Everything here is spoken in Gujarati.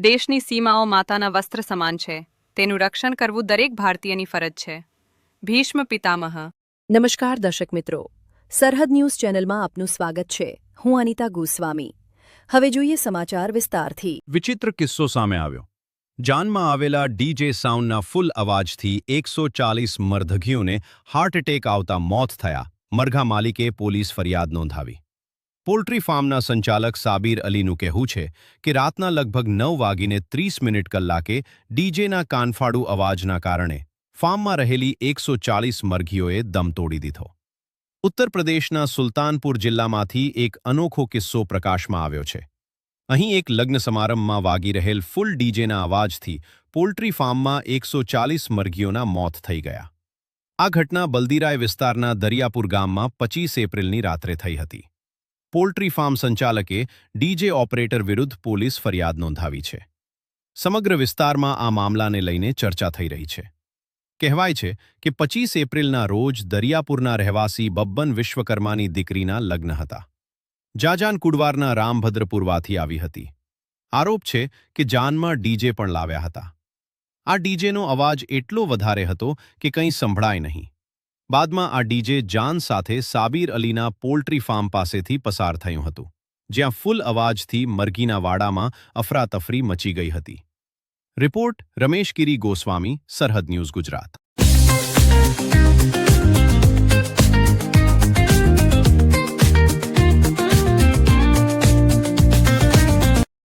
દેશની સીમાઓ માતાના વસ્ત્ર સમાન છે. તેનું રક્ષણ કરવું દરેક ભારતીયની ફરજ છે. ભીષ્મ પિતામહ. નમસ્કાર દર્શક મિત્રો, સરહદ ન્યૂઝ ચેનલમાં આપનું સ્વાગત છે. હું અનિતા ગોસ્વામી. હવે જોઈએ સમાચાર વિસ્તારથી. વિચિત્ર કિસ્સો સામે આવ્યો. જાનમાં આવેલા ડીજે સાઉન્ડના ફૂલ અવાજથી 140 મરધગીઓને હાર્ટ એટેક આવતા મોત થયા. મરઘા માલિકે પોલીસ ફરિયાદ નોંધાવી. પોલ્ટ્રી ફાર્મના સંચાલક સાબિર અલીનું કહેવું છે કે રાતના લગભગ 9:30 કલાકે ડીજેના કાનફાડુ અવાજના કારણે ફાર્મમાં રહેલી 140 મરઘીઓએ દમ તોડી દીધો. ઉત્તર પ્રદેશના સુલતાનપુર જિલ્લામાંથી એક અનોખો કિસ્સો પ્રકાશમાં આવ્યો છે. અહીં એક લગ્ન સમારંભમાં વાગી રહેલ ફૂલ ડીજેના અવાજથી પોલ્ટ્રી ફાર્મમાં 140 મરઘીઓના મોત થઈ ગયા. આ ઘટના બલદીરાય વિસ્તારના દરિયાપુર ગામમાં 25 એપ્રિલની રાત્રે થઈ હતી. પોલ્ટ્રી ફાર્મ સંચાલકે ડીજે ઓપરેટર વિરુદ્ધ પોલીસ ફરિયાદ નોંધાવી છે. સમગ્ર વિસ્તારમાં આ મામલાને લઈને ચર્ચા થઈ રહી છે. કહેવાય છે કે 25 એપ્રિલના રોજ દરિયાપુરના રહેવાસી બબ્બન વિશ્વકર્માની દીકરીના લગ્ન હતા. જાજાન કુડવારના રામભદ્રપુરવાથી આવી હતી. આરોપ છે કે જાનમાં ડીજે પણ લાવ્યા હતા. આ ડીજેનો અવાજ એટલો વધારે હતો કે કંઈ સંભળાય નહીં. બાદમાં આ ડીજે જાન સાથે સાબિર અલીના પોલ્ટ્રી ફાર્મ પાસેથી પસાર થયું હતું, જ્યાં ફૂલ અવાજથી મરઘીના વાડામાં અફરાતફરી મચી ગઈ હતી. રિપોર્ટ રમેશ ગિરી ગોસ્વામી, સરહદ ન્યૂઝ ગુજરાત.